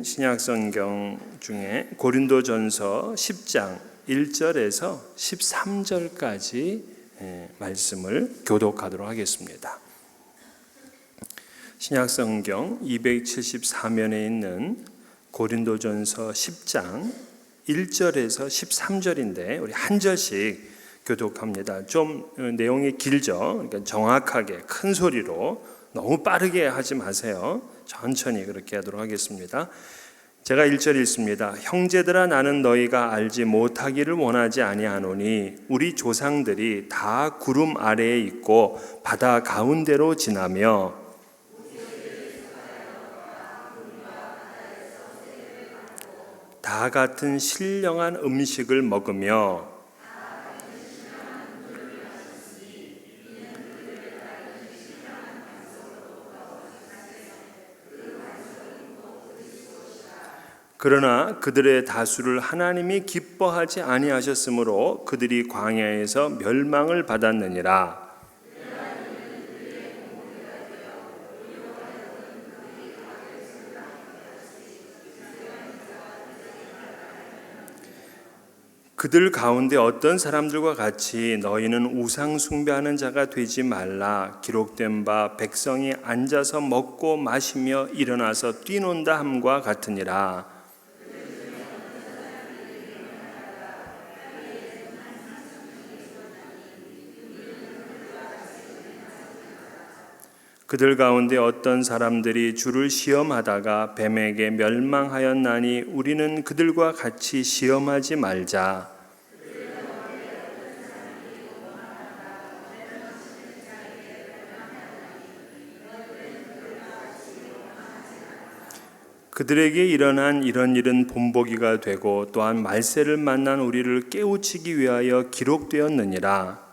신약성경 중에 고린도전서 10장 1절에서 13절까지 말씀을 교독하도록 하겠습니다. 신약성경 274면에 있는 고린도전서 10장 1절에서 13절인데 우리 한 절씩 교독합니다. 좀 내용이 길죠. 그러니까 정확하게 큰 소리로 너무 빠르게 하지 마세요. 천천히 그렇게 하도록 하겠습니다. 제가 1절 읽습니다. 형제들아, 나는 너희가 알지 못하기를 원하지 아니하노니 우리 조상들이 다 구름 아래에 있고 바다 가운데로 지나며 다 같은 신령한 음식을 먹으며 그러나 그들의 다수를 하나님이 기뻐하지 아니하셨으므로 그들이 광야에서 멸망을 받았느니라. 그들 가운데 어떤 사람들과 같이 너희는 우상 숭배하는 자가 되지 말라. 기록된 바 백성이 앉아서 먹고 마시며 일어나서 뛰논다 함과 같으니라. 그들 가운데 어떤 사람들이 주를 시험하다가 뱀에게 멸망하였나니 우리는 그들과 같이 시험하지 말자. 그들에게 일어난 이런 일은 본보기가 되고 또한 말세를 만난 우리를 깨우치기 위하여 기록되었느니라.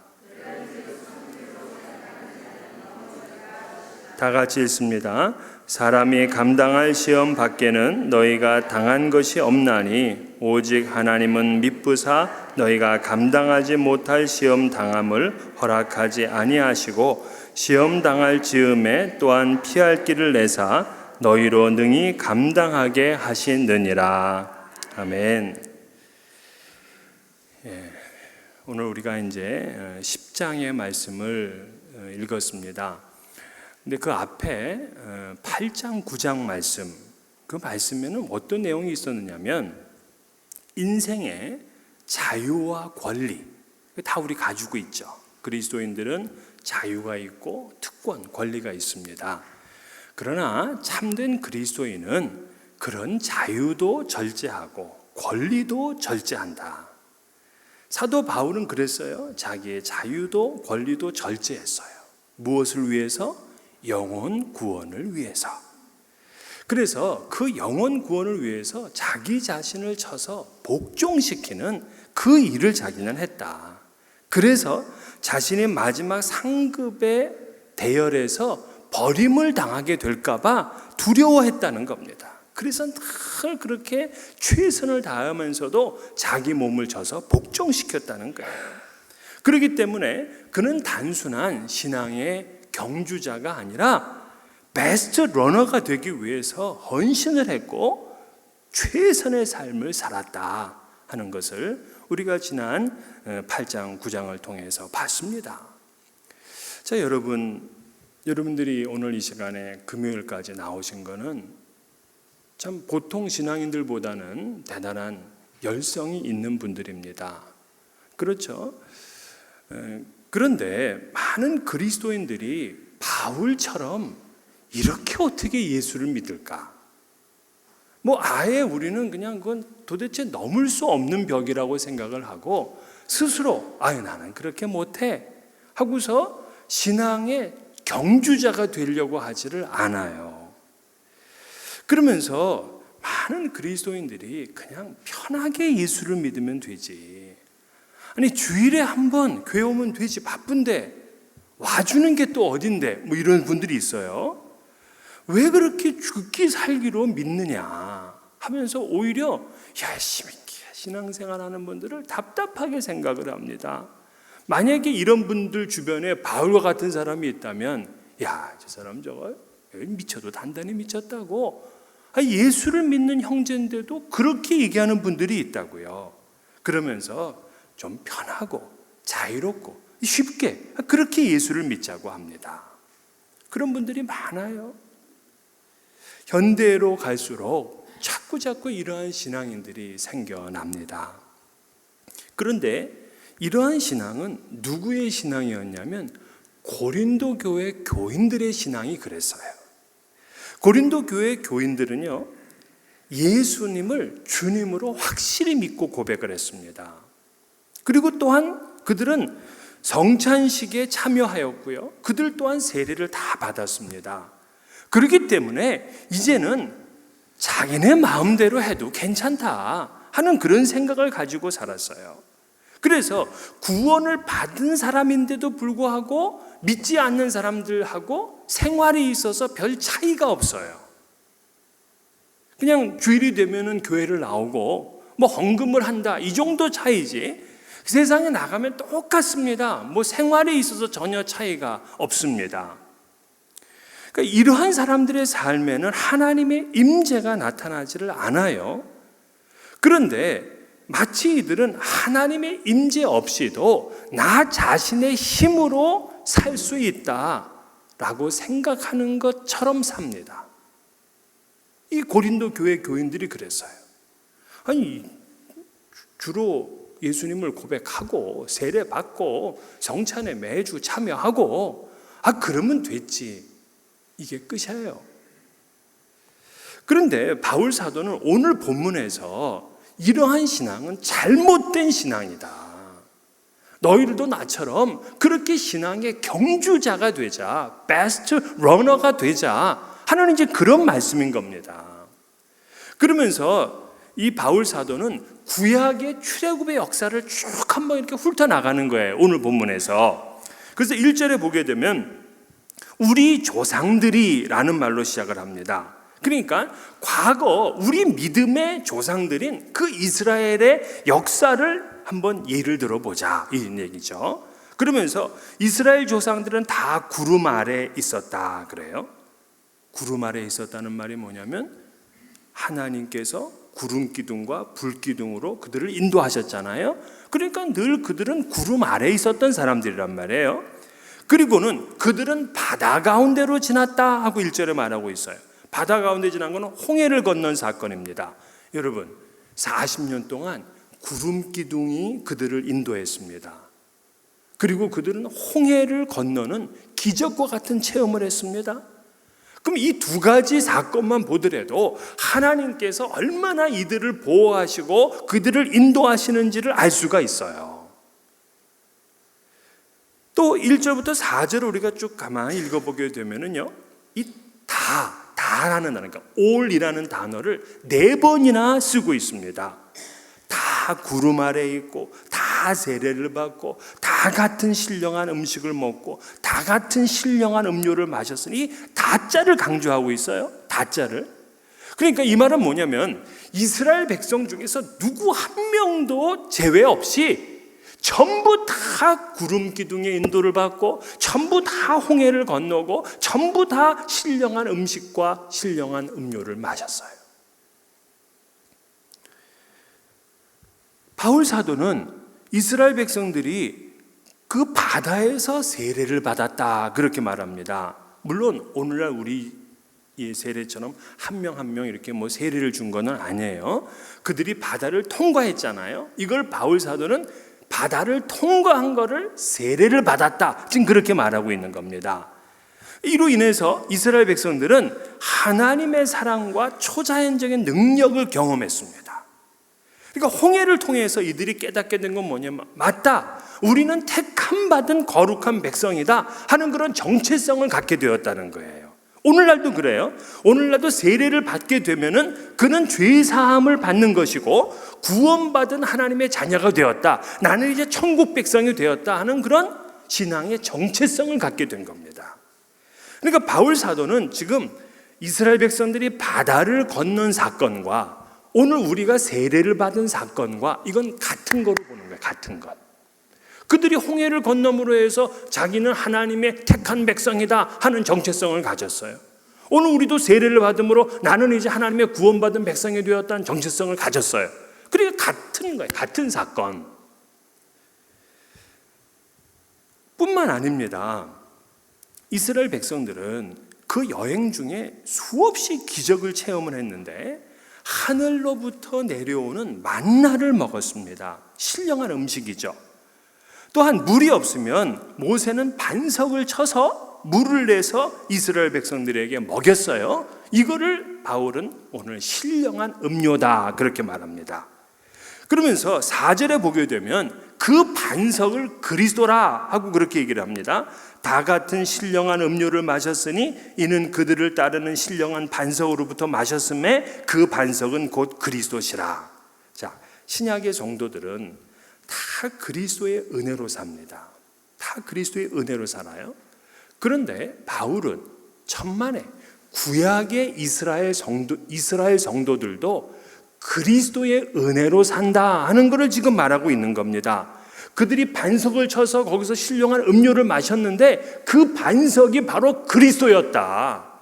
다 같이 읽습니다. 사람이 감당할 시험 밖에는 너희가 당한 것이 없나니 오직 하나님은 미쁘사 너희가 감당하지 못할 시험 당함을 허락하지 아니하시고 시험 당할 즈음에 또한 피할 길을 내사 너희로 능히 감당하게 하시느니라. 아멘. 오늘 우리가 이제 10장의 말씀을 읽었습니다. 근데 그 앞에 8장, 9장 말씀, 그 말씀에는 어떤 내용이 있었느냐면 인생의 자유와 권리, 다 우리 가지고 있죠. 그리스도인들은 자유가 있고 특권, 권리가 있습니다. 그러나 참된 그리스도인은 그런 자유도 절제하고 권리도 절제한다. 사도 바울은 그랬어요. 자기의 자유도 권리도 절제했어요. 무엇을 위해서? 영혼 구원을 위해서. 그래서 그 영혼 구원을 위해서 자기 자신을 쳐서 복종시키는 그 일을 자기는 했다. 그래서 자신의 마지막 상급의 대열에서 버림을 당하게 될까봐 두려워했다는 겁니다. 그래서 늘 그렇게 최선을 다하면서도 자기 몸을 쳐서 복종시켰다는 거예요. 그렇기 때문에 그는 단순한 신앙의 경주자가 아니라 베스트 러너가 되기 위해서 헌신을 했고 최선의 삶을 살았다 하는 것을 우리가 지난 8장, 9장을 통해서 봤습니다. 자, 여러분들이 오늘 이 시간에 금요일까지 나오신 거는 참 보통 신앙인들보다는 대단한 열성이 있는 분들입니다. 그렇죠? 그런데 많은 그리스도인들이 바울처럼 이렇게 어떻게 예수를 믿을까? 아예 우리는 그냥 그건 도대체 넘을 수 없는 벽이라고 생각을 하고 스스로 나는 그렇게 못해 하고서 신앙의 경주자가 되려고 하지를 않아요. 그러면서 많은 그리스도인들이 그냥 편하게 예수를 믿으면 되지. 아니 주일에 한 번 교회 오면 되지, 바쁜데 와주는 게 또 어딘데, 이런 분들이 있어요. 왜 그렇게 죽기 살기로 믿느냐 하면서 오히려 열심히 신앙생활하는 분들을 답답하게 생각을 합니다. 만약에 이런 분들 주변에 바울과 같은 사람이 있다면 저 사람 저거 미쳐도 단단히 미쳤다고 예수를 믿는 형제인데도 그렇게 얘기하는 분들이 있다고요. 그러면서 좀 편하고 자유롭고 쉽게 그렇게 예수를 믿자고 합니다. 그런 분들이 많아요. 현대로 갈수록 자꾸 이러한 신앙인들이 생겨납니다. 그런데 이러한 신앙은 누구의 신앙이었냐면 고린도 교회 교인들의 신앙이 그랬어요. 고린도 교회 교인들은요, 예수님을 주님으로 확실히 믿고 고백을 했습니다. 그리고 또한 그들은 성찬식에 참여하였고요, 그들 또한 세례를 다 받았습니다. 그렇기 때문에 이제는 자기네 마음대로 해도 괜찮다 하는 그런 생각을 가지고 살았어요. 그래서 구원을 받은 사람인데도 불구하고 믿지 않는 사람들하고 생활이 있어서 별 차이가 없어요. 그냥 주일이 되면은 교회를 나오고 뭐 헌금을 한다, 이 정도 차이지 세상에 나가면 똑같습니다. 뭐 생활에 있어서 전혀 차이가 없습니다. 그러니까 이러한 사람들의 삶에는 하나님의 임재가 나타나지를 않아요. 그런데 마치 이들은 하나님의 임재 없이도 나 자신의 힘으로 살 수 있다라고 생각하는 것처럼 삽니다. 이 고린도 교회 교인들이 그랬어요. 아니, 주로 예수님을 고백하고 세례 받고 성찬에 매주 참여하고 그러면 됐지. 이게 끝이에요. 그런데 바울 사도는 오늘 본문에서 이러한 신앙은 잘못된 신앙이다. 너희들도 나처럼 그렇게 신앙의 경주자가 되자, 베스트 러너가 되자 하는 이제 그런 말씀인 겁니다. 그러면서 이 바울 사도는 구약의 출애굽의 역사를 쭉 한번 이렇게 훑어나가는 거예요. 오늘 본문에서. 그래서 1절에 보게 되면 우리 조상들이라는 말로 시작을 합니다. 그러니까 과거 우리 믿음의 조상들인 그 이스라엘의 역사를 한번 예를 들어보자 이런 얘기죠. 그러면서 이스라엘 조상들은 다 구름 아래 있었다 그래요. 구름 아래 있었다는 말이 뭐냐면 하나님께서 구름 기둥과 불 기둥으로 그들을 인도하셨잖아요. 그러니까 늘 그들은 구름 아래 있었던 사람들이란 말이에요. 그리고는 그들은 바다 가운데로 지났다 하고 1절에 말하고 있어요. 바다 가운데 지난 것은 홍해를 건넌 사건입니다. 여러분, 40년 동안 구름 기둥이 그들을 인도했습니다. 그리고 그들은 홍해를 건너는 기적과 같은 체험을 했습니다. 그럼 이 두 가지 사건만 보더라도 하나님께서 얼마나 이들을 보호하시고 그들을 인도하시는지를 알 수가 있어요. 또 1절부터 4절을 우리가 쭉 가만히 읽어보게 되면은요, 이 다라는 단어, 그러니까 all이라는 단어를 4번이나 쓰고 있습니다. 다 구름 아래 있고, 다 세례를 받고, 다 같은 신령한 음식을 먹고, 다 같은 신령한 음료를 마셨으니 다자를 강조하고 있어요. 다자를. 그러니까 이 말은 뭐냐면 이스라엘 백성 중에서 누구 한 명도 제외 없이 전부 다 구름 기둥의 인도를 받고 전부 다 홍해를 건너고 전부 다 신령한 음식과 신령한 음료를 마셨어요. 바울 사도는 이스라엘 백성들이 그 바다에서 세례를 받았다 그렇게 말합니다. 물론 오늘날 우리 세례처럼 한 명 한 명 이렇게 뭐 세례를 준 건 아니에요. 그들이 바다를 통과했잖아요. 이걸 바울 사도는 바다를 통과한 거를 세례를 받았다, 지금 그렇게 말하고 있는 겁니다. 이로 인해서 이스라엘 백성들은 하나님의 사랑과 초자연적인 능력을 경험했습니다. 그러니까 홍해를 통해서 이들이 깨닫게 된 건 뭐냐면, 맞다, 우리는 택함 받은 거룩한 백성이다 하는 그런 정체성을 갖게 되었다는 거예요. 오늘날도 그래요. 오늘날도 세례를 받게 되면은 그는 죄 사함을 받는 것이고 구원받은 하나님의 자녀가 되었다, 나는 이제 천국 백성이 되었다 하는 그런 신앙의 정체성을 갖게 된 겁니다. 그러니까 바울 사도는 지금 이스라엘 백성들이 바다를 건넌 사건과 오늘 우리가 세례를 받은 사건과 이건 같은 거로 보는 거예요. 같은 것. 그들이 홍해를 건너므로 해서 자기는 하나님의 택한 백성이다 하는 정체성을 가졌어요. 오늘 우리도 세례를 받음으로 나는 이제 하나님의 구원받은 백성이 되었다는 정체성을 가졌어요. 그러니까 같은 거예요. 같은 사건. 뿐만 아닙니다. 이스라엘 백성들은 그 여행 중에 수없이 기적을 체험을 했는데 하늘로부터 내려오는 만나를 먹었습니다. 신령한 음식이죠. 또한 물이 없으면 모세는 반석을 쳐서 물을 내서 이스라엘 백성들에게 먹였어요. 이거를 바울은 오늘 신령한 음료다 그렇게 말합니다. 그러면서 4절에 보게 되면 그 반석을 그리스도라 하고 그렇게 얘기를 합니다. 다 같은 신령한 음료를 마셨으니 이는 그들을 따르는 신령한 반석으로부터 마셨음에 그 반석은 곧 그리스도시라. 자, 신약의 성도들은 다 그리스도의 은혜로 삽니다. 다 그리스도의 은혜로 살아요. 그런데 바울은 천만에 구약의 이스라엘 성도들도 그리스도의 은혜로 산다 하는 것을 지금 말하고 있는 겁니다. 그들이 반석을 쳐서 거기서 신령한 음료를 마셨는데 그 반석이 바로 그리스도였다.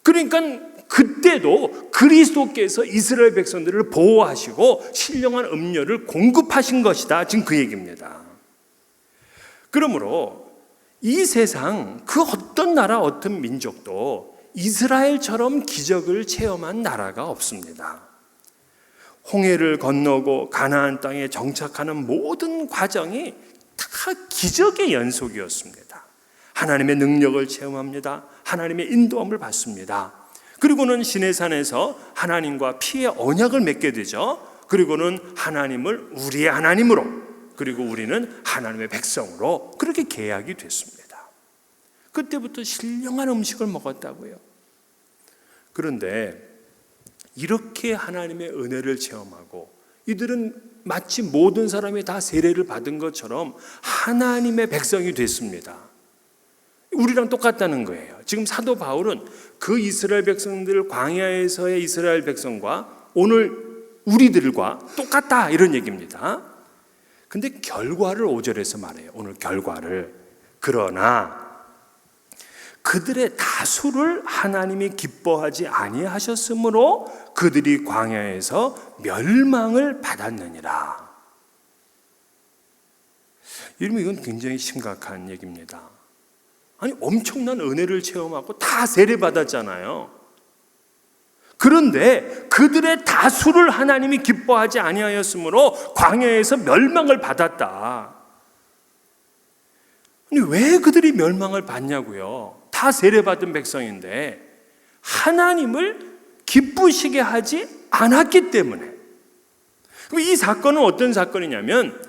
그러니까 그때도 그리스도께서 이스라엘 백성들을 보호하시고 신령한 음료를 공급하신 것이다. 지금 그 얘기입니다. 그러므로 이 세상 그 어떤 나라 어떤 민족도 이스라엘처럼 기적을 체험한 나라가 없습니다. 홍해를 건너고 가나안 땅에 정착하는 모든 과정이 다 기적의 연속이었습니다. 하나님의 능력을 체험합니다. 하나님의 인도함을 받습니다. 그리고는 시내산에서 하나님과 피의 언약을 맺게 되죠. 그리고는 하나님을 우리의 하나님으로, 그리고 우리는 하나님의 백성으로 그렇게 계약이 됐습니다. 그때부터 신령한 음식을 먹었다고요. 그런데 이렇게 하나님의 은혜를 체험하고 이들은 마치 모든 사람이 다 세례를 받은 것처럼 하나님의 백성이 됐습니다. 우리랑 똑같다는 거예요. 지금 사도 바울은 그 이스라엘 백성들, 광야에서의 이스라엘 백성과 오늘 우리들과 똑같다 이런 얘기입니다. 근데 결과를 5절에서 말해요. 오늘 결과를. 그러나 그들의 다수를 하나님이 기뻐하지 아니하셨으므로 그들이 광야에서 멸망을 받았느니라. 여러분, 이건 굉장히 심각한 얘기입니다. 아니, 엄청난 은혜를 체험하고 다 세례 받았잖아요. 그런데 그들의 다수를 하나님이 기뻐하지 아니하였으므로 광야에서 멸망을 받았다. 아니, 왜 그들이 멸망을 받냐고요? 다 세례받은 백성인데 하나님을 기쁘시게 하지 않았기 때문에. 이 사건은 어떤 사건이냐면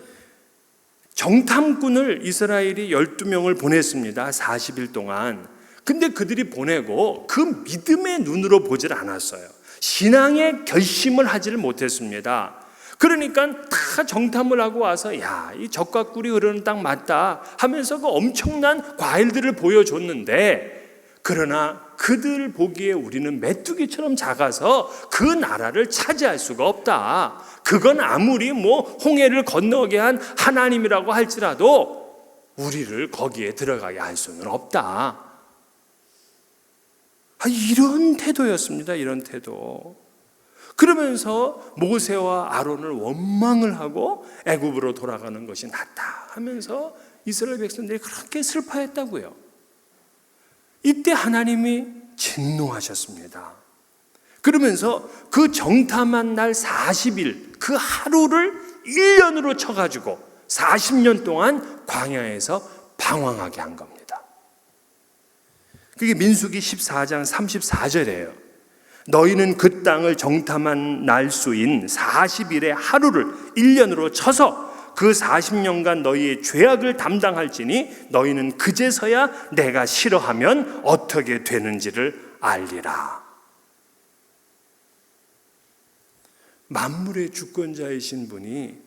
정탐꾼을 이스라엘이 12명을 보냈습니다. 40일 동안. 근데 그들이 보내고 그 믿음의 눈으로 보질 않았어요. 신앙의 결심을 하지를 못했습니다. 그러니까 다 정탐을 하고 와서 이 적과 꿀이 흐르는 땅 맞다 하면서 그 엄청난 과일들을 보여줬는데, 그러나 그들 보기에 우리는 메뚜기처럼 작아서 그 나라를 차지할 수가 없다. 그건 아무리 홍해를 건너게 한 하나님이라고 할지라도 우리를 거기에 들어가게 할 수는 없다. 이런 태도였습니다. 이런 태도. 그러면서 모세와 아론을 원망을 하고 애굽으로 돌아가는 것이 낫다 하면서 이스라엘 백성들이 그렇게 슬퍼했다고요. 이때 하나님이 진노하셨습니다. 그러면서 그 정탐한 날 40일 그 하루를 1년으로 쳐가지고 40년 동안 광야에서 방황하게 한 겁니다. 그게 민수기 14장 34절이에요. 너희는 그 땅을 정탐한 날수인 40일의 하루를 1년으로 쳐서 그 40년간 너희의 죄악을 담당할지니 너희는 그제서야 내가 싫어하면 어떻게 되는지를 알리라. 만물의 주권자이신 분이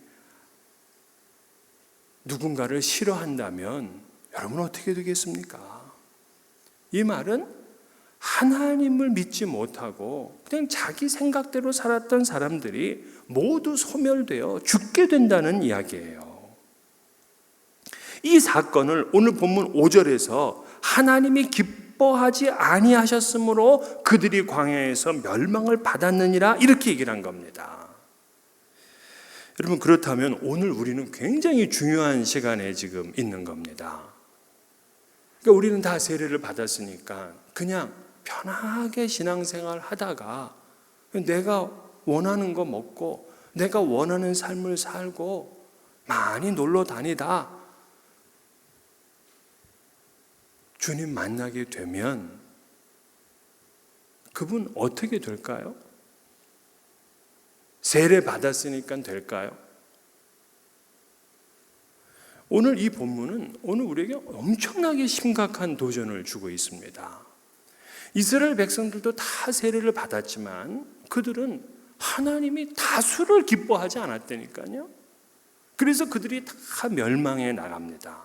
누군가를 싫어한다면 여러분 어떻게 되겠습니까? 이 말은 하나님을 믿지 못하고 그냥 자기 생각대로 살았던 사람들이 모두 소멸되어 죽게 된다는 이야기예요. 이 사건을 오늘 본문 5절에서 하나님이 기뻐하지 아니하셨으므로 그들이 광야에서 멸망을 받았느니라, 이렇게 얘기를 한 겁니다. 여러분, 그렇다면 오늘 우리는 굉장히 중요한 시간에 지금 있는 겁니다. 그러니까 우리는 다 세례를 받았으니까 그냥 편하게 신앙생활 하다가 내가 원하는 거 먹고 내가 원하는 삶을 살고 많이 놀러 다니다 주님 만나게 되면 그분 어떻게 될까요? 세례 받았으니까 될까요? 오늘 이 본문은 오늘 우리에게 엄청나게 심각한 도전을 주고 있습니다. 이스라엘 백성들도 다 세례를 받았지만 그들은 하나님이 다수를 기뻐하지 않았다니까요. 그래서 그들이 다 멸망해 나갑니다.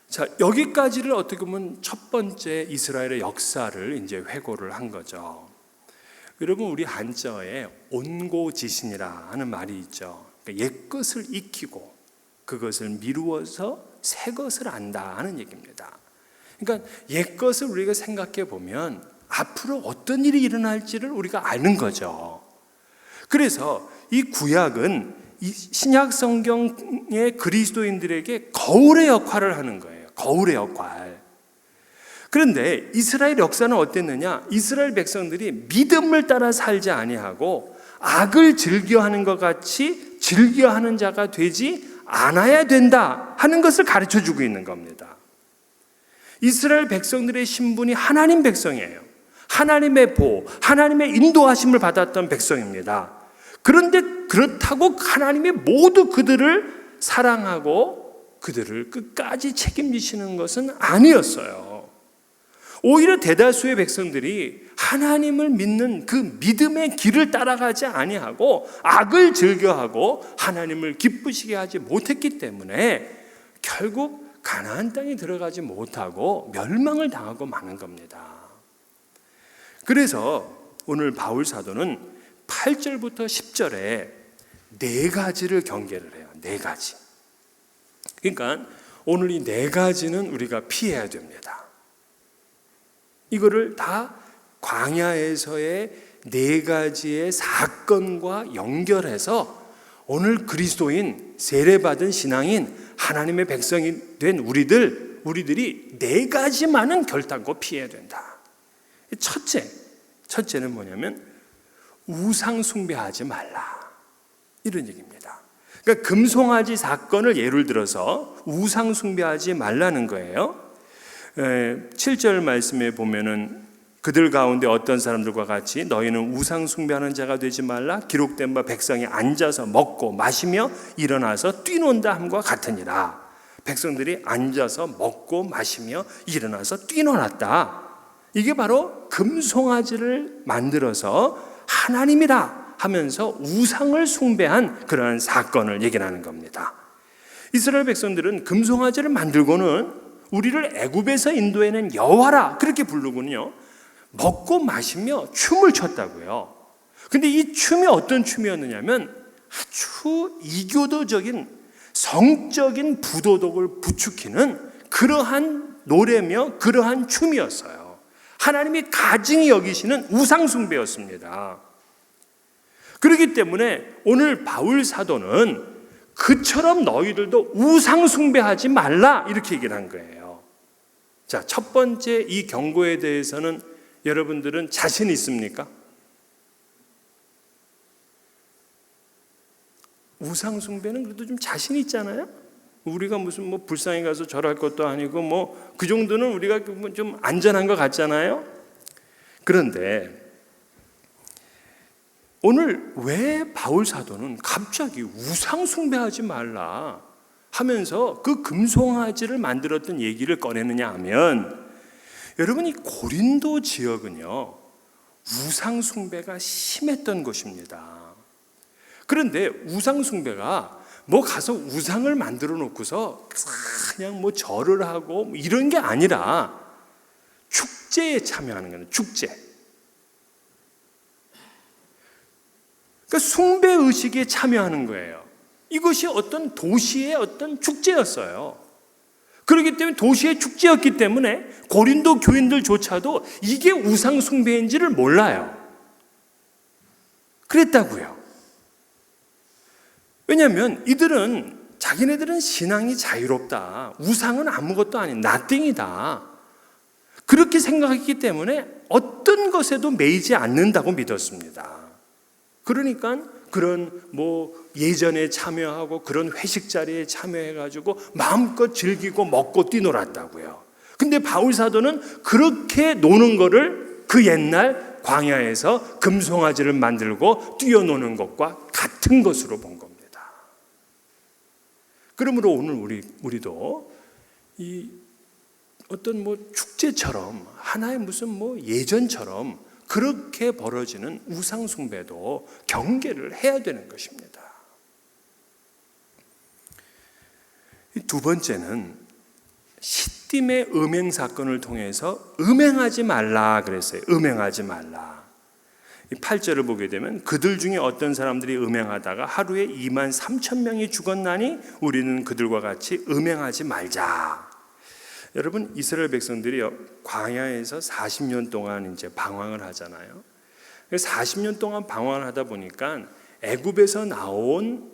자, 여기까지를 어떻게 보면 첫 번째 이스라엘의 역사를 이제 회고를 한 거죠. 여러분, 우리 한자어에 온고지신이라 하는 말이 있죠. 그러니까 옛것을 익히고 그것을 미루어서 새 것을 안다 하는 얘기입니다. 그러니까 옛것을 우리가 생각해 보면 앞으로 어떤 일이 일어날지를 우리가 아는 거죠. 그래서 이 구약은 이 신약 성경의 그리스도인들에게 거울의 역할을 하는 거예요. 거울의 역할. 그런데 이스라엘 역사는 어땠느냐? 이스라엘 백성들이 믿음을 따라 살지 아니하고 악을 즐겨하는 것 같이 즐겨하는 자가 되지 않아야 된다 하는 것을 가르쳐주고 있는 겁니다. 이스라엘 백성들의 신분이 하나님 백성이에요. 하나님의 보호, 하나님의 인도하심을 받았던 백성입니다. 그런데 그렇다고 하나님이 모두 그들을 사랑하고 그들을 끝까지 책임지시는 것은 아니었어요. 오히려 대다수의 백성들이 하나님을 믿는 그 믿음의 길을 따라가지 아니하고 악을 즐겨하고 하나님을 기쁘시게 하지 못했기 때문에 결국 가나안 땅에 들어가지 못하고 멸망을 당하고 마는 겁니다. 그래서 오늘 바울 사도는 8절부터 10절에 네 가지를 경계를 해요. 네 가지. 그러니까 오늘 이 네 가지는 우리가 피해야 됩니다. 이거를 다 광야에서의 네 가지의 사건과 연결해서 오늘 그리스도인, 세례받은 신앙인, 하나님의 백성이 된 우리들이 네 가지만은 결단코 피해야 된다. 첫째는 뭐냐면 우상 숭배하지 말라, 이런 얘기입니다. 그러니까 금송아지 사건을 예를 들어서 우상 숭배하지 말라는 거예요. 7절 말씀에 보면은 그들 가운데 어떤 사람들과 같이 너희는 우상 숭배하는 자가 되지 말라, 기록된 바 백성이 앉아서 먹고 마시며 일어나서 뛰논다 함과 같으니라. 백성들이 앉아서 먹고 마시며 일어나서 뛰놀았다. 이게 바로 금송아지를 만들어서 하나님이라 하면서 우상을 숭배한 그러한 사건을 얘기하는 겁니다. 이스라엘 백성들은 금송아지를 만들고는 우리를 애굽에서 인도해낸 여호와라 그렇게 부르군요. 먹고 마시며 춤을 췄다고요. 근데 이 춤이 어떤 춤이었느냐면 아주 이교도적인 성적인 부도덕을 부추기는 그러한 노래며 그러한 춤이었어요. 하나님이 가증히 여기시는 우상 숭배였습니다. 그렇기 때문에 오늘 바울 사도는 그처럼 너희들도 우상 숭배하지 말라 이렇게 얘기를 한 거예요. 자, 첫 번째 이 경고에 대해서는 여러분들은 자신 있습니까? 우상 숭배는 그래도 좀 자신 있잖아요. 우리가 무슨 뭐 불상에 가서 절할 것도 아니고 뭐 그 정도는 우리가 좀 안전한 것 같잖아요. 그런데 오늘 왜 바울 사도는 갑자기 우상 숭배하지 말라 하면서 그 금송아지를 만들었던 얘기를 꺼내느냐 하면, 여러분 이 고린도 지역은요 우상 숭배가 심했던 곳입니다. 그런데 우상 숭배가 뭐 가서 우상을 만들어 놓고서 그냥 뭐 절을 하고 뭐 이런 게 아니라 축제에 참여하는 거예요. 축제. 그러니까 숭배 의식에 참여하는 거예요. 이것이 어떤 도시의 어떤 축제였어요. 그렇기 때문에 도시의 축제였기 때문에 고린도 교인들조차도 이게 우상 숭배인지를 몰라요. 그랬다고요. 왜냐하면 자기네들은 신앙이 자유롭다. 우상은 아무것도 아닌 나띵이다. 그렇게 생각했기 때문에 어떤 것에도 매이지 않는다고 믿었습니다. 그러니까 그런 예전에 참여하고 그런 회식 자리에 참여해가지고 마음껏 즐기고 먹고 뛰놀았다고요. 근데 바울 사도는 그렇게 노는 거를 그 옛날 광야에서 금송아지를 만들고 뛰어노는 것과 같은 것으로 본 겁니다. 그러므로 오늘 우리도 이 어떤 축제처럼 하나의 무슨 예전처럼 그렇게 벌어지는 우상 숭배도 경계를 해야 되는 것입니다. 두 번째는 시딤의 음행 사건을 통해서 음행하지 말라 그랬어요. 음행하지 말라. 8절을 보게 되면 그들 중에 어떤 사람들이 음행하다가 하루에 23,000명이 죽었나니 우리는 그들과 같이 음행하지 말자. 여러분, 이스라엘 백성들이 광야에서 40년 동안 이제 방황을 하잖아요. 40년 동안 방황을 하다 보니까 애굽에서 나온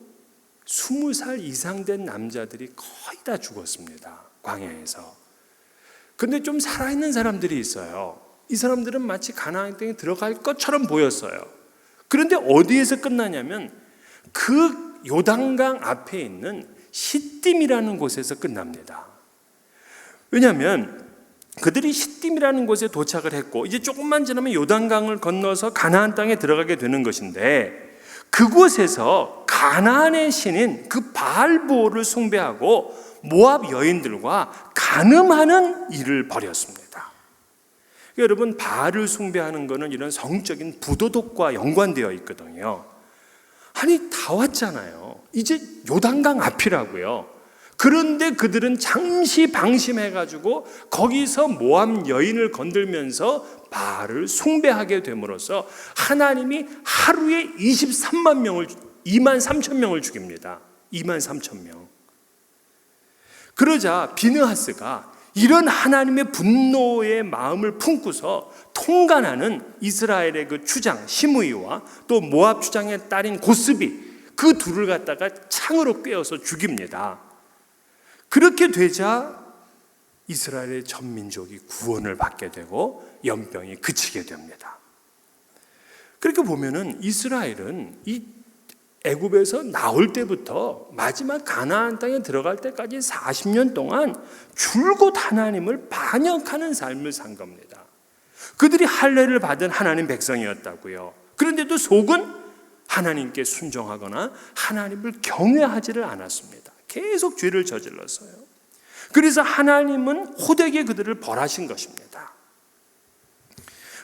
20살 이상 된 남자들이 거의 다 죽었습니다. 광야에서. 근데 좀 살아있는 사람들이 있어요. 이 사람들은 마치 가나안 땅에 들어갈 것처럼 보였어요. 그런데 어디에서 끝나냐면 그 요단강 앞에 있는 시딤이라는 곳에서 끝납니다. 왜냐하면 그들이 시딤이라는 곳에 도착을 했고 이제 조금만 지나면 요단강을 건너서 가나안 땅에 들어가게 되는 것인데 그곳에서 가나안의 신인 그 바알보를 숭배하고 모압 여인들과 간음하는 일을 벌였습니다. 여러분, 바알을 숭배하는 것은 이런 성적인 부도덕과 연관되어 있거든요. 아니, 다 왔잖아요. 이제 요단강 앞이라고요. 그런데 그들은 잠시 방심해가지고 거기서 모압 여인을 건들면서 바알을 숭배하게 됨으로써 하나님이 하루에 23,000명을 죽입니다. 23,000명. 그러자 비느하스가 이런 하나님의 분노의 마음을 품고서 통간하는 이스라엘의 그 추장 시므이와 또 모압 추장의 딸인 고스비 그 둘을 갖다가 창으로 꿰어서 죽입니다. 그렇게 되자 이스라엘의 전 민족이 구원을 받게 되고 연병이 그치게 됩니다. 그렇게 보면은 이스라엘은 이 애굽에서 나올 때부터 마지막 가나안 땅에 들어갈 때까지 40년 동안 줄곧 하나님을 반역하는 삶을 산 겁니다. 그들이 할례를 받은 하나님 백성이었다고요. 그런데도 속은 하나님께 순종하거나 하나님을 경외하지를 않았습니다. 계속 죄를 저질렀어요. 그래서 하나님은 호되게 그들을 벌하신 것입니다.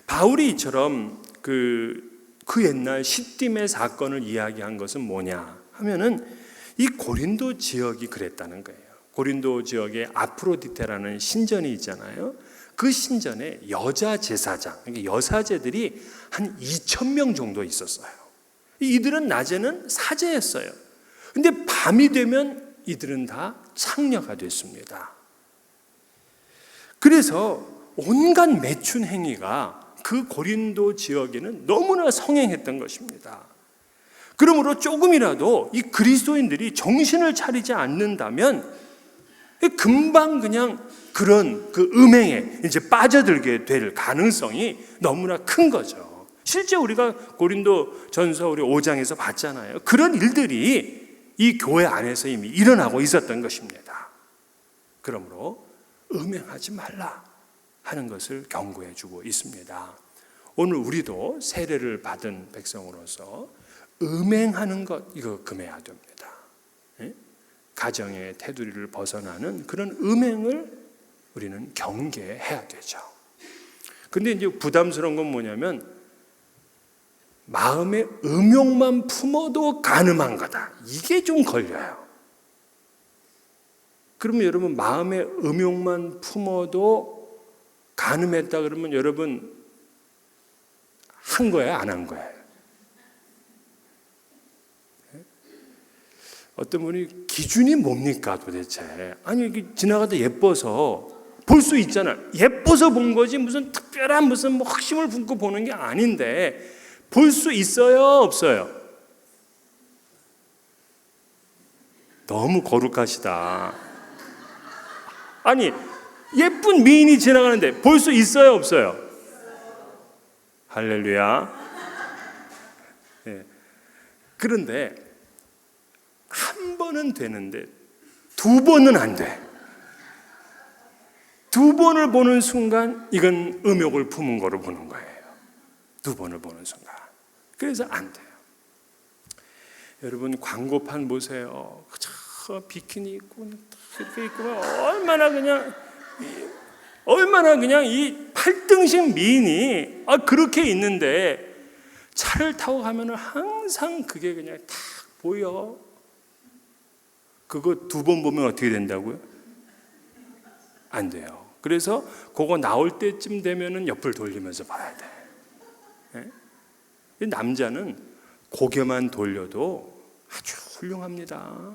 바울이 이처럼 그 옛날 시딤의 사건을 이야기한 것은 뭐냐 하면은 이 고린도 지역이 그랬다는 거예요. 고린도 지역에 아프로디테라는 신전이 있잖아요. 그 신전에 여자 제사장, 그러니까 여사제들이 한 2,000명 정도 있었어요. 이들은 낮에는 사제였어요. 근데 밤이 되면 이들은 다 창녀가 됐습니다. 그래서 온갖 매춘 행위가 그 고린도 지역에는 너무나 성행했던 것입니다. 그러므로 조금이라도 이 그리스도인들이 정신을 차리지 않는다면 금방 그냥 그런 그 음행에 이제 빠져들게 될 가능성이 너무나 큰 거죠. 실제 우리가 고린도 전서 우리 5장에서 봤잖아요. 그런 일들이 이 교회 안에서 이미 일어나고 있었던 것입니다. 그러므로 음행하지 말라 하는 것을 경고해 주고 있습니다. 오늘 우리도 세례를 받은 백성으로서 음행하는 것 이거 금해야 됩니다. 가정의 테두리를 벗어나는 그런 음행을 우리는 경계해야 되죠. 근데 이제 부담스러운 건 뭐냐면 마음의 음욕만 품어도 간음한 거다. 이게 좀 걸려요. 그러면 여러분 마음의 음욕만 품어도 간음했다 그러면 여러분 한 거예요? 안 한 거예요? 어떤 분이 기준이 뭡니까 도대체? 아니 이게 지나가다 예뻐서 볼 수 있잖아. 예뻐서 본 거지 무슨 특별한 무슨 뭐 확신을 품고 보는 게 아닌데 볼 수 있어요, 없어요? 너무 거룩하시다. 아니 예쁜 미인이 지나가는데 볼 수 있어요, 없어요? 할렐루야. 네. 그런데 한 번은 되는데 두 번은 안 돼. 두 번을 보는 순간 이건 음욕을 품은 거로 보는 거예요. 두 번을 보는 순간. 그래서 안 돼요. 여러분 광고판 보세요. 저 비키니 입고 이렇게 입고 얼마나 그냥 이 8등신 미인이 그렇게 있는데 차를 타고 가면은 항상 그게 그냥 딱 보여. 그거 두 번 보면 어떻게 된다고요? 안 돼요. 그래서 그거 나올 때쯤 되면은 옆을 돌리면서 봐야 돼. 네? 남자는 고개만 돌려도 아주 훌륭합니다.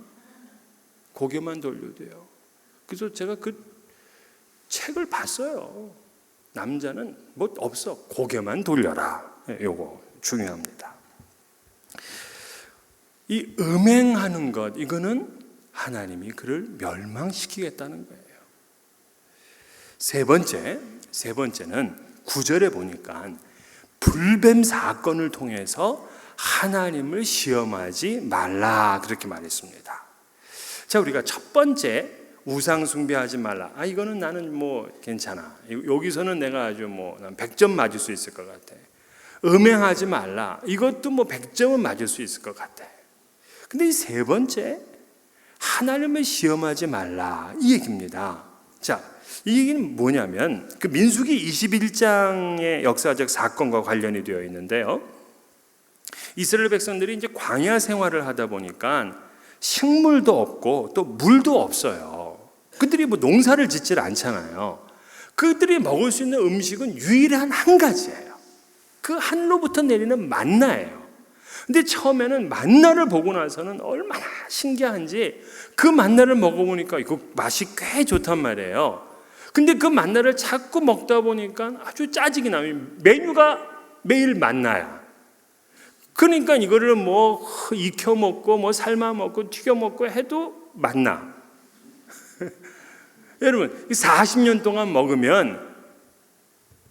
고개만 돌려도요. 그래서 제가 그 책을 봤어요. 남자는 뭐 없어. 고개만 돌려라. 요거 중요합니다. 이 음행하는 것, 이거는 하나님이 그를 멸망시키겠다는 거예요. 세 번째는 9절에 보니까 불뱀 사건을 통해서 하나님을 시험하지 말라 그렇게 말했습니다. 자, 우리가 첫 번째 우상 숭배하지 말라. 이거는 나는 뭐 괜찮아. 여기서는 내가 아주 난 100점 맞을 수 있을 것 같아. 음행하지 말라. 이것도 뭐 100점은 맞을 수 있을 것 같아. 근데 이 세 번째 하나님을 시험하지 말라 이 얘기입니다. 자, 이 얘기는 뭐냐면 그 민수기 21장의 역사적 사건과 관련이 되어 있는데요. 이스라엘 백성들이 이제 광야 생활을 하다 보니까 식물도 없고 또 물도 없어요. 그들이 뭐 농사를 짓질 않잖아요. 그들이 먹을 수 있는 음식은 유일한 한 가지예요. 그 하늘로부터 내리는 만나예요. 근데 처음에는 만나를 보고 나서는 얼마나 신기한지 그 만나를 먹어보니까 이거 맛이 꽤 좋단 말이에요. 근데 그 만나를 자꾸 먹다 보니까 아주 짜증이 나요. 메뉴가 매일 만나야. 그러니까 이거를 뭐 익혀 먹고 뭐 삶아 먹고 튀겨 먹고 해도 만나. 여러분 40년 동안 먹으면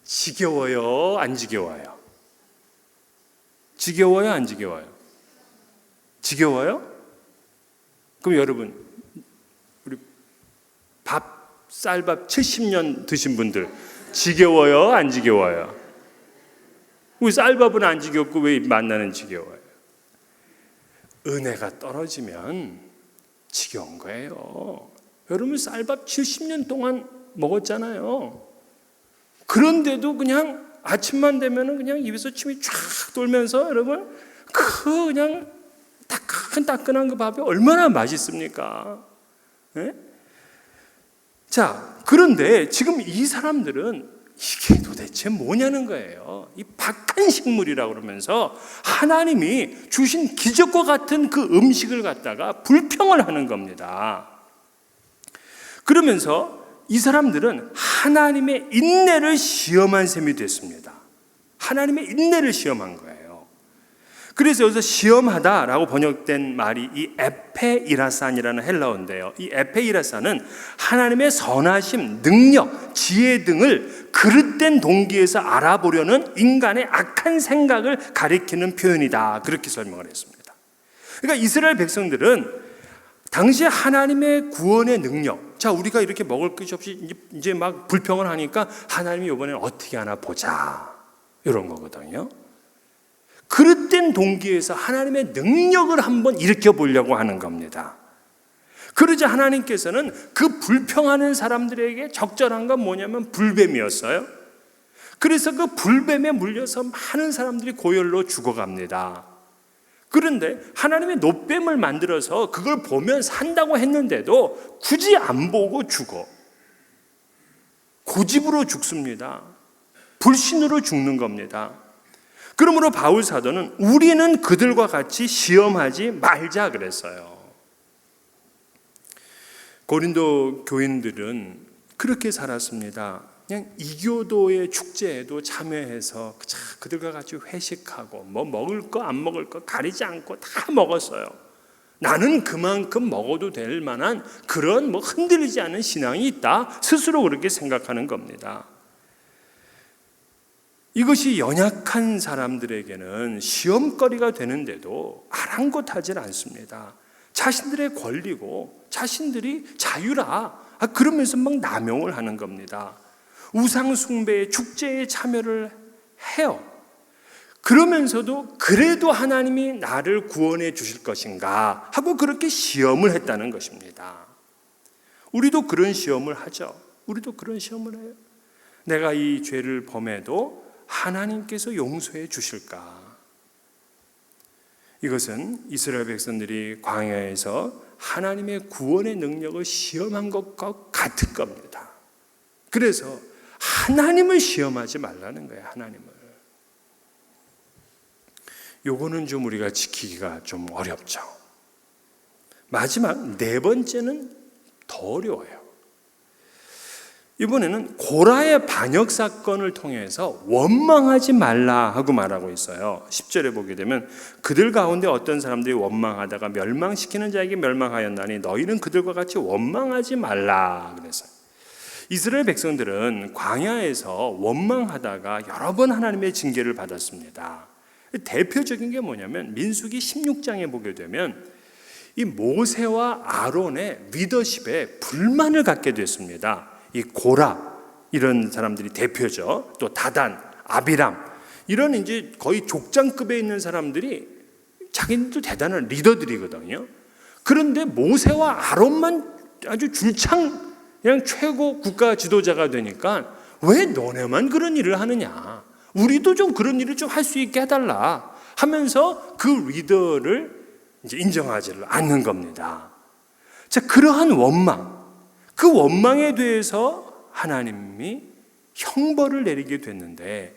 지겨워요, 안 지겨워요? 지겨워요, 안 지겨워요? 지겨워요? 그럼 여러분 우리 쌀밥 70년 드신 분들 지겨워요, 안 지겨워요? 우리 쌀밥은 안 지겹고 왜 만나는 지겨워요? 은혜가 떨어지면 지겨운 거예요. 여러분 쌀밥 70년 동안 먹었잖아요. 그런데도 그냥 아침만 되면은 그냥 입에서 침이 쫙 돌면서 여러분 그냥 따끈따끈한 그 밥이 얼마나 맛있습니까? 네? 자, 그런데 지금 이 사람들은 이게 도대체 뭐냐는 거예요. 이 박한식물이라고 그러면서 하나님이 주신 기적과 같은 그 음식을 갖다가 불평을 하는 겁니다. 그러면서 이 사람들은 하나님의 인내를 시험한 셈이 됐습니다. 하나님의 인내를 시험한 거예요. 그래서 여기서 시험하다라고 번역된 말이 이 에페이라산이라는 헬라어인데요. 이 에페이라산은 하나님의 선하심, 능력, 지혜 등을 그릇된 동기에서 알아보려는 인간의 악한 생각을 가리키는 표현이다. 그렇게 설명을 했습니다. 그러니까 이스라엘 백성들은 당시 하나님의 구원의 능력, 자 우리가 이렇게 먹을 것이 없이 이제 막 불평을 하니까 하나님이 이번에는 어떻게 하나 보자 이런 거거든요. 그릇된 동기에서 하나님의 능력을 한번 일으켜 보려고 하는 겁니다. 그러자 하나님께서는 그 불평하는 사람들에게 적절한 건 뭐냐면 불뱀이었어요. 그래서 그 불뱀에 물려서 많은 사람들이 고열로 죽어갑니다. 그런데 하나님의 놋뱀을 만들어서 그걸 보면 산다고 했는데도 굳이 안 보고 죽어. 고집으로 죽습니다. 불신으로 죽는 겁니다. 그러므로 바울 사도는 우리는 그들과 같이 시험하지 말자 그랬어요. 고린도 교인들은 그렇게 살았습니다. 그냥 이교도의 축제에도 참여해서 그들과 같이 회식하고 뭐 먹을 거 안 먹을 거 가리지 않고 다 먹었어요. 나는 그만큼 먹어도 될 만한 그런 뭐 흔들리지 않은 신앙이 있다, 스스로 그렇게 생각하는 겁니다. 이것이 연약한 사람들에게는 시험거리가 되는데도 아랑곳하지 않습니다. 자신들의 권리고 자신들이 자유라, 그러면서 막 남용을 하는 겁니다. 우상 숭배의 축제에 참여를 해요. 그러면서도 그래도 하나님이 나를 구원해 주실 것인가 하고 그렇게 시험을 했다는 것입니다. 우리도 그런 시험을 하죠. 우리도 그런 시험을 해요. 내가 이 죄를 범해도 하나님께서 용서해 주실까? 이것은 이스라엘 백성들이 광야에서 하나님의 구원의 능력을 시험한 것과 같은 겁니다. 그래서 하나님을 시험하지 말라는 거예요. 하나님을. 요거는 좀 우리가 지키기가 좀 어렵죠. 마지막 네 번째는 더 어려워요. 이번에는 고라의 반역 사건을 통해서 원망하지 말라 하고 말하고 있어요. 10절에 보게 되면 그들 가운데 어떤 사람들이 원망하다가 멸망시키는 자에게 멸망하였나니 너희는 그들과 같이 원망하지 말라 그랬어요. 이스라엘 백성들은 광야에서 원망하다가 여러 번 하나님의 징계를 받았습니다. 대표적인 게 뭐냐면 민수기 16장에 보게 되면 이 모세와 아론의 리더십에 불만을 갖게 됐습니다. 이 고라 이런 사람들이 대표죠. 또 다단, 아비람 이런 이제 거의 족장급에 있는 사람들이 자기들도 대단한 리더들이거든요. 그런데 모세와 아론만 아주 줄창 그냥 최고 국가 지도자가 되니까 왜 너네만 그런 일을 하느냐? 우리도 좀 그런 일을 좀 할 수 있게 해달라 하면서 그 리더를 이제 인정하지 않는 겁니다. 자, 그러한 원망, 그 원망에 대해서 하나님이 형벌을 내리게 됐는데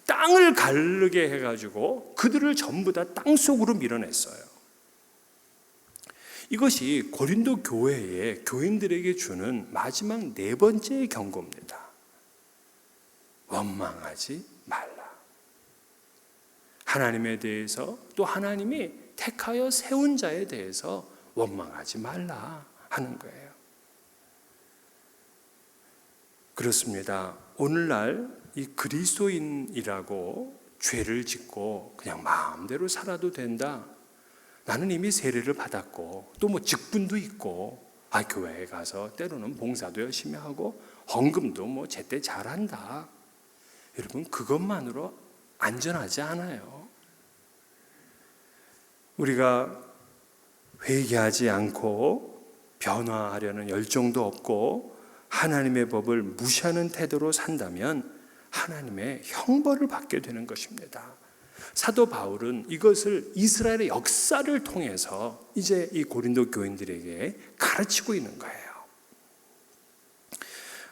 땅을 가르게 해가지고 그들을 전부 다 땅속으로 밀어냈어요. 이것이 고린도 교회의 교인들에게 주는 마지막 네 번째의 경고입니다. 원망하지 말라. 하나님에 대해서 또 하나님이 택하여 세운 자에 대해서 원망하지 말라 하는 거예요. 그렇습니다. 오늘날 이 그리스도인이라고 죄를 짓고 그냥 마음대로 살아도 된다. 나는 이미 세례를 받았고 또 뭐 직분도 있고 교회에 가서 때로는 봉사도 열심히 하고 헌금도 뭐 제때 잘한다. 여러분, 그것만으로 안전하지 않아요. 우리가 회개하지 않고 변화하려는 열정도 없고 하나님의 법을 무시하는 태도로 산다면 하나님의 형벌을 받게 되는 것입니다. 사도 바울은 이것을 이스라엘의 역사를 통해서 이제 이 고린도 교인들에게 가르치고 있는 거예요.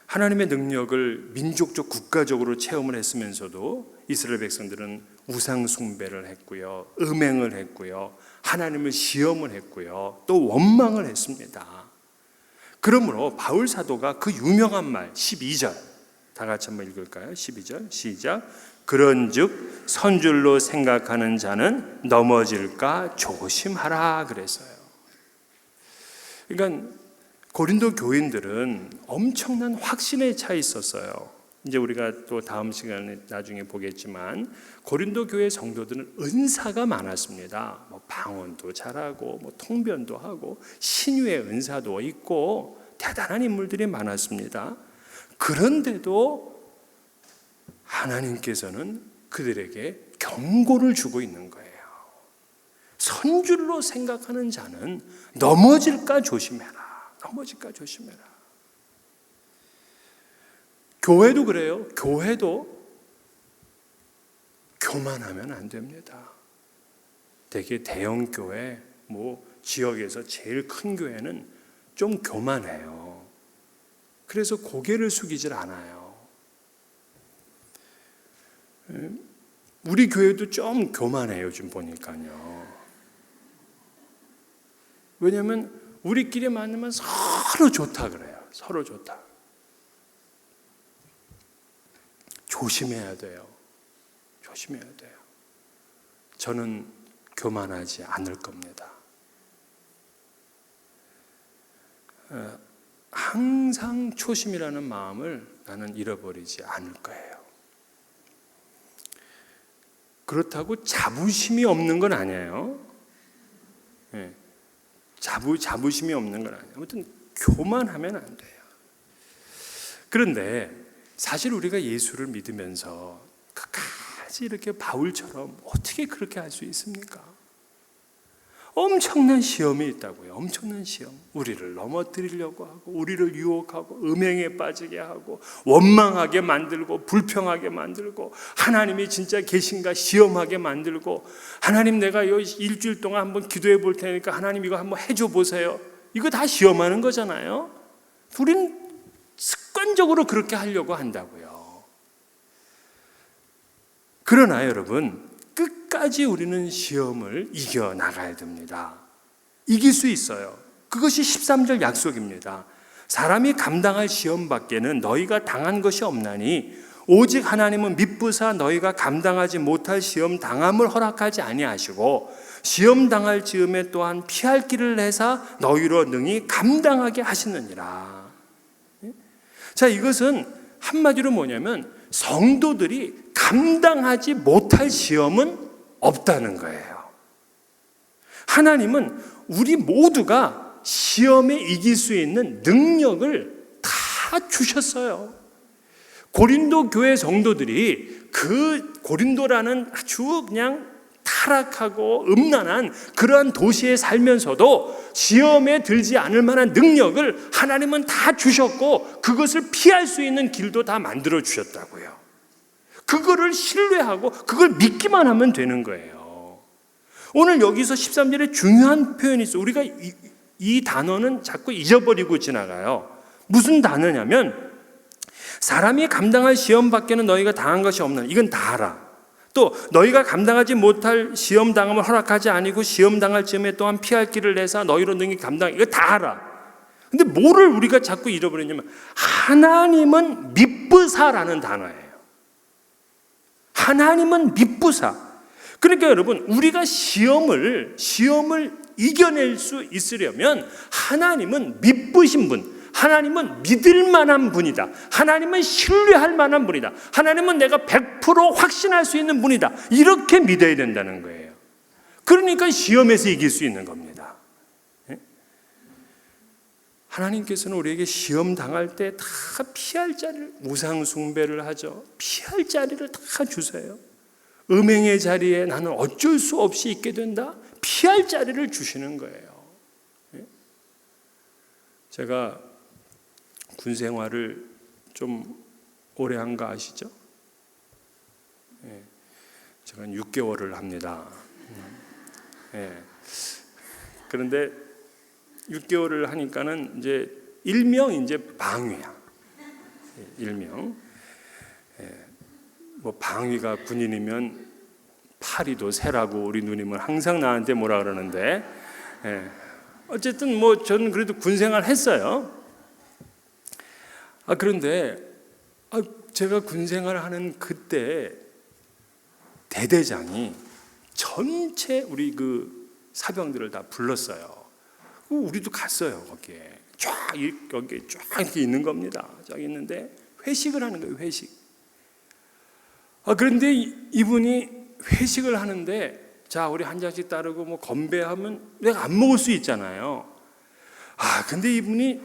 하나님의 능력을 민족적 국가적으로 체험을 했으면서도 이스라엘 백성들은 우상 숭배를 했고요, 음행을 했고요, 하나님을 시험을 했고요, 또 원망을 했습니다. 그러므로 바울 사도가 그 유명한 말 12절 다 같이 한번 읽을까요? 12절 시작. 그런즉 선줄로 생각하는 자는 넘어질까 조심하라 그랬어요. 그러니까 고린도 교인들은 엄청난 확신에 차 있었어요. 이제 우리가 또 다음 시간에 나중에 보겠지만 고린도 교회 성도들은 은사가 많았습니다. 뭐 방언도 잘하고 뭐 통변도 하고 신유의 은사도 있고 대단한 인물들이 많았습니다. 그런데도 하나님께서는 그들에게 경고를 주고 있는 거예요. 선줄로 생각하는 자는 넘어질까 조심해라. 넘어질까 조심해라. 교회도 그래요. 교회도 교만하면 안 됩니다. 되게 대형 교회, 뭐 지역에서 제일 큰 교회는 좀 교만해요. 그래서 고개를 숙이질 않아요. 우리 교회도 좀 교만해요. 요즘 보니까요. 왜냐하면 우리끼리 만나면 서로 좋다 그래요. 서로 좋다. 조심해야 돼요. 조심해야 돼요. 저는 교만하지 않을 겁니다. 항상 초심이라는 마음을 나는 잃어버리지 않을 거예요. 그렇다고 자부심이 없는 건 아니에요. 자부심이 없는 건 아니에요. 아무튼 교만하면 안 돼요. 그런데 사실 우리가 예수를 믿으면서 끝까지 이렇게 바울처럼 어떻게 그렇게 할 수 있습니까? 엄청난 시험이 있다고요. 엄청난 시험. 우리를 넘어뜨리려고 하고, 우리를 유혹하고, 음행에 빠지게 하고, 원망하게 만들고, 불평하게 만들고, 하나님이 진짜 계신가 시험하게 만들고, 하나님 내가 일주일 동안 한번 기도해 볼 테니까 하나님 이거 한번 해줘 보세요. 이거 다 시험하는 거잖아요. 우리는 습관적으로 그렇게 하려고 한다고요. 그러나 여러분, 끝까지 우리는 시험을 이겨나가야 됩니다. 이길 수 있어요. 그것이 13절 약속입니다. 사람이 감당할 시험 밖에는 너희가 당한 것이 없나니 오직 하나님은 미쁘사 너희가 감당하지 못할 시험 당함을 허락하지 아니하시고 시험 당할 즈음에 또한 피할 길을 내사 너희로 능히 감당하게 하시느니라. 자, 이것은 한마디로 뭐냐면 성도들이 감당하지 못할 시험은 없다는 거예요. 하나님은 우리 모두가 시험에 이길 수 있는 능력을 다 주셨어요. 고린도 교회 성도들이 그 고린도라는 아주 그냥 타락하고 음란한 그러한 도시에 살면서도 시험에 들지 않을 만한 능력을 하나님은 다 주셨고 그것을 피할 수 있는 길도 다 만들어 주셨다고요. 그거를 신뢰하고 그걸 믿기만 하면 되는 거예요. 오늘 여기서 13절에 중요한 표현이 있어요. 우리가 이 단어는 자꾸 잊어버리고 지나가요. 무슨 단어냐면 사람이 감당할 시험 밖에는 너희가 당한 것이 없는, 이건 다 알아. 또 너희가 감당하지 못할 시험 당함을 허락하지 아니고 시험 당할 즈음에 또한 피할 길을 내사 너희로 능히 감당, 이거 다 알아. 근데 뭐를 우리가 자꾸 잃어버리냐면 하나님은 미쁘사라는 단어예요. 하나님은 미쁘사. 그러니까 여러분, 우리가 시험을 이겨낼 수 있으려면 하나님은 미쁘신 분, 하나님은 믿을 만한 분이다. 하나님은 신뢰할 만한 분이다. 하나님은 내가 100% 확신할 수 있는 분이다. 이렇게 믿어야 된다는 거예요. 그러니까 시험에서 이길 수 있는 겁니다. 하나님께서는 우리에게 시험 당할 때 다 피할 자리를, 우상 숭배를 하죠. 피할 자리를 다 주세요. 음행의 자리에 나는 어쩔 수 없이 있게 된다. 피할 자리를 주시는 거예요. 제가 군 생활을 좀 오래 한 거 아시죠? 제가 6개월을 합니다. 그런데 6개월을 하니까는 이제 일명 이제 방위야. 일명. 뭐 방위가 군인이면 파리도 새라고 우리 누님은 항상 나한테 뭐라 그러는데, 어쨌든 뭐 저는 그래도 군 생활 했어요. 그런데 제가 군 생활하는 그때 대대장이 전체 우리 그 사병들을 다 불렀어요. 우리도 갔어요. 거기에 여기 쫙 이렇게 있는 겁니다. 쫙 있는데 회식을 하는 거예요. 회식. 그런데 이분이 회식을 하는데, 자 우리 한 잔씩 따르고 뭐 건배하면 내가 안 먹을 수 있잖아요. 근데 이분이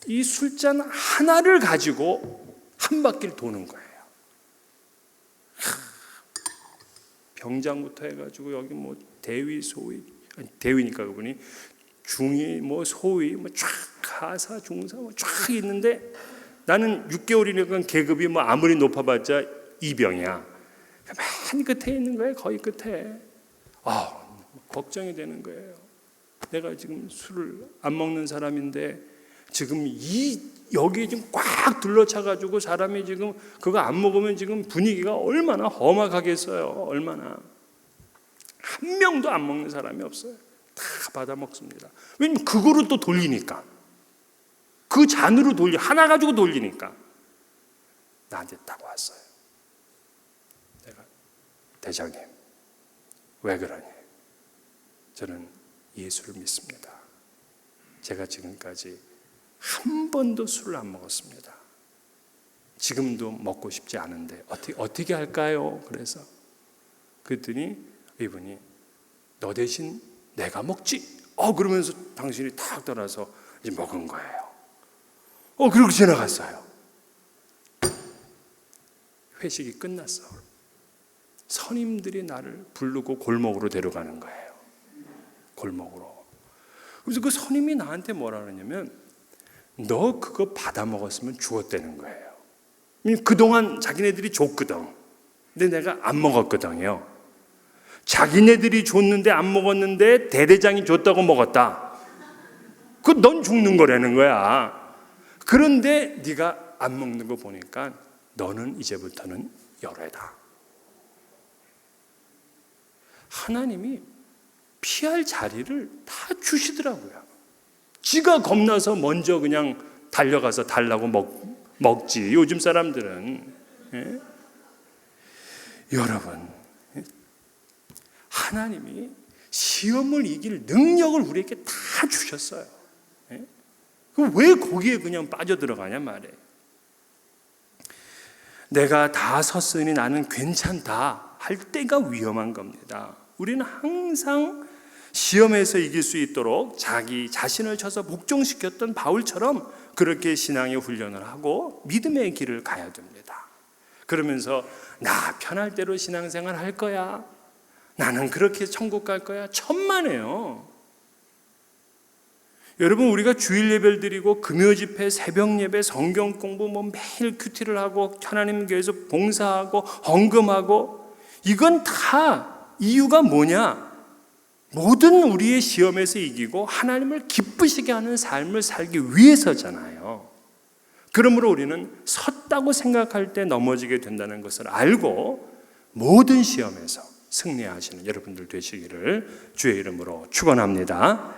이 술잔 하나를 가지고 한 바퀴를 도는 거예요. 병장부터 해가지고 여기 뭐 대위, 소위, 대위니까 그분이 중위, 뭐 소위, 뭐 쫙 하사, 중사, 뭐 쫙 있는데 나는 6개월이니까 계급이 뭐 아무리 높아봤자 이병이야. 맨 끝에 있는 거예요. 거의 끝에. 걱정이 되는 거예요. 내가 지금 술을 안 먹는 사람인데 지금 여기 지금 꽉 둘러차가지고 사람이 지금 그거 안 먹으면 지금 분위기가 얼마나 험악하겠어요. 얼마나. 한 명도 안 먹는 사람이 없어요. 다 받아먹습니다. 왜냐면 그거로 또 돌리니까, 그 잔으로 하나 가지고 돌리니까. 나한테 딱 왔어요. 내가, 대장님 왜 그러니? 저는 예수를 믿습니다. 제가 지금까지 한 번도 술을 안 먹었습니다. 지금도 먹고 싶지 않은데 어떻게 할까요? 그랬더니 이분이 너 대신 내가 먹지? 그러면서 당신이 탁 떠나서 이제 먹은 거예요. 그리고 지나갔어요. 회식이 끝났어. 선임들이 나를 부르고 골목으로 데려가는 거예요. 골목으로. 그래서 그 선임이 나한테 뭐라 그러냐면 너 그거 받아 먹었으면 죽었다는 거예요. 그동안 자기네들이 줬거든. 근데 내가 안 먹었거든요. 자기네들이 줬는데 안 먹었는데 대대장이 줬다고 먹었다. 넌 죽는 거라는 거야. 그런데 네가 안 먹는 거 보니까 너는 이제부터는 열애다. 하나님이 피할 자리를 다 주시더라고요. 지가 겁나서 먼저 그냥 달려가서 달라고 먹지. 요즘 사람들은. 예? 여러분, 하나님이 시험을 이길 능력을 우리에게 다 주셨어요. 예? 왜 거기에 그냥 빠져들어가냐 말이에요. 내가 다 섰으니 나는 괜찮다 할 때가 위험한 겁니다. 우리는 항상 시험에서 이길 수 있도록 자기 자신을 쳐서 복종시켰던 바울처럼 그렇게 신앙의 훈련을 하고 믿음의 길을 가야 됩니다. 그러면서 나 편할 대로 신앙생활 할 거야, 나는 그렇게 천국 갈 거야, 천만에요. 여러분, 우리가 주일 예배를 드리고 금요 집회, 새벽 예배, 성경 공부 매일 큐티를 하고 하나님 교회에서 봉사하고 헌금하고, 이건 다 이유가 뭐냐? 모든 우리의 시험에서 이기고 하나님을 기쁘시게 하는 삶을 살기 위해서잖아요. 그러므로 우리는 섰다고 생각할 때 넘어지게 된다는 것을 알고 모든 시험에서 승리하시는 여러분들 되시기를 주의 이름으로 축원합니다.